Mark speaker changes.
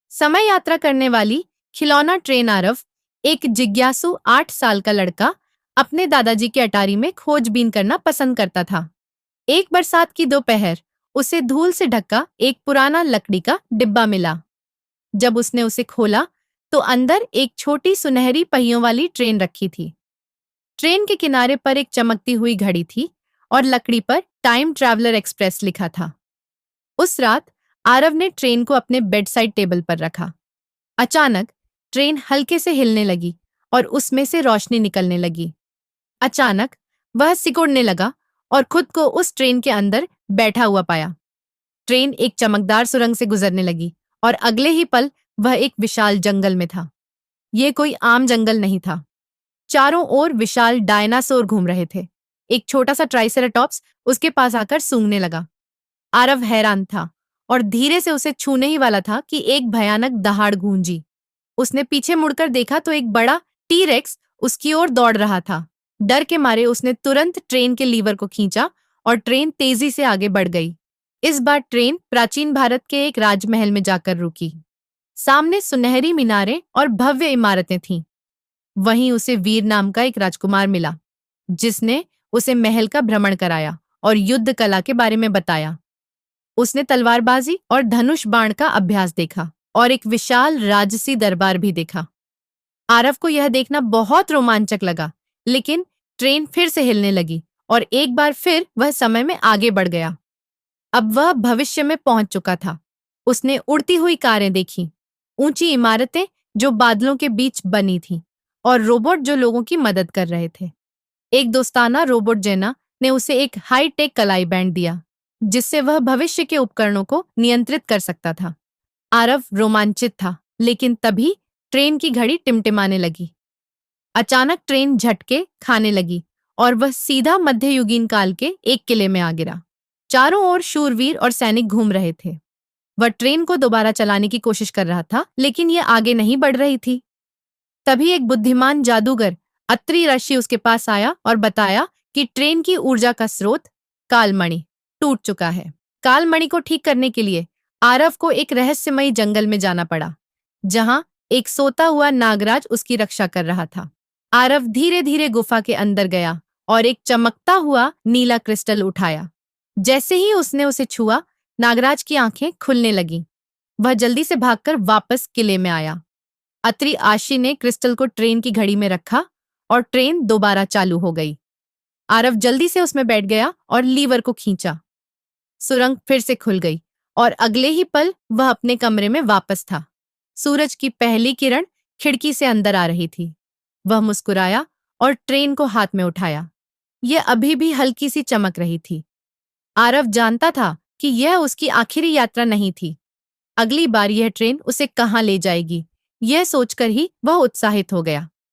Speaker 1: समय यात्रा करने वाली खिलौना ट्रेन आरव एक जिज्ञासु 8 साल का लड़का अपने दादाजी के अटारी में खोजबीन करना पसंद करता था। एक बरसात की दोपहर उसे धूल से ढका एक पुराना लकड़ी का डिब्बा मिला। जब उसने उसे खोला तो अंदर एक छोटी सुनहरी पहियों वाली ट्रेन रखी थी। ट्रेन के किनारे पर एक चमकती हुई घड़ी थी और लकड़ी पर टाइम ट्रैवलर एक्सप्रेस लिखा था। उस रात आरव ने ट्रेन को अपने बेड साइड टेबल पर रखा। अचानक ट्रेन हल्के से हिलने लगी और उसमें से रोशनी निकलने लगी। अचानक वह सिकुड़ने लगा और खुद को उस ट्रेन के अंदर बैठा हुआ पाया। ट्रेन एक चमकदार सुरंग से गुजरने लगी और अगले ही पल वह एक विशाल जंगल में था। यह कोई आम जंगल नहीं था। चारों ओर विशाल डायनासोर घूम रहे थे। एक छोटा सा ट्राइसेराटॉप्स उसके पास आकर सूंघने लगा। आरव हैरान था और धीरे से उसे छूने ही वाला था कि एक भयानक दहाड़ गूंजी। उसने पीछे मुड़कर देखा तो एक बड़ा टी-रेक्स उसकी ओर दौड़ रहा था। डर के मारे उसने तुरंत ट्रेन के लीवर को खींचा और ट्रेन तेजी से आगे बढ़ गई। इस बार ट्रेन प्राचीन भारत के एक राजमहल में जाकर रुकी। सामने सुनहरी मीनारें और भव्य इमारतें थीं। वहीं उसे वीर नाम का एक राजकुमार मिला, जिसने उसे महल का भ्रमण कराया और युद्ध कला के बारे में बताया। उसने तलवारबाजी और धनुष बाण का अभ्यास देखा और एक विशाल राजसी दरबार भी देखा। आरव को यह देखना बहुत रोमांचक लगा, लेकिन ट्रेन फिर से हिलने लगी और एक बार फिर वह समय में आगे बढ़ गया। अब वह भविष्य में पहुंच चुका था। उसने उड़ती हुई कारें देखी, ऊंची इमारतें जो बादलों के बीच बनी थीं, और रोबोट जो लोगों की मदद कर रहे थे। एक दोस्ताना रोबोट जेना ने उसे एक हाई टेक कलाई बैंड दिया, जिससे वह भविष्य के उपकरणों को नियंत्रित कर सकता था। आरव रोमांचित था, लेकिन तभी ट्रेन की घड़ी टिमटिमाने लगी। अचानक ट्रेन झटके खाने लगी और वह सीधा मध्ययुगीन काल के एक किले में आ गिरा। चारों ओर शूरवीर और सैनिक घूम रहे थे। वह ट्रेन को दोबारा चलाने की कोशिश कर रहा था, लेकिन यह आगे नहीं बढ़ रही थी। तभी एक बुद्धिमान जादूगर अत्रि ऋषि उसके पास आया और बताया कि ट्रेन की ऊर्जा का स्रोत कालमणि टूट चुका है। कालमणि को ठीक करने के लिए आरव को एक रहस्यमयी जंगल में जाना पड़ा, जहां एक सोता हुआ नागराज उसकी रक्षा कर रहा था। आरव धीरे धीरे गुफा के अंदर गया और एक चमकता हुआ नीला क्रिस्टल उठाया। जैसे ही उसने उसे छुआ, नागराज की आंखें खुलने लगीं। वह जल्दी से भागकर वापस किले में आया। अत्रि ऋषि ने क्रिस्टल को ट्रेन की घड़ी में रखा और ट्रेन दोबारा चालू हो गई। आरव जल्दी से उसमें बैठ गया और लीवर को खींचा। सुरंग फिर से खुल गई और अगले ही पल वह अपने कमरे में वापस था। सूरज की पहली किरण खिड़की से अंदर आ रही थी। वह मुस्कुराया और ट्रेन को हाथ में उठाया। यह अभी भी हल्की सी चमक रही थी। आरव जानता था कि यह उसकी आखिरी यात्रा नहीं थी। अगली बार यह ट्रेन उसे कहां ले जाएगी, यह सोचकर ही वह उत्साहित हो गया।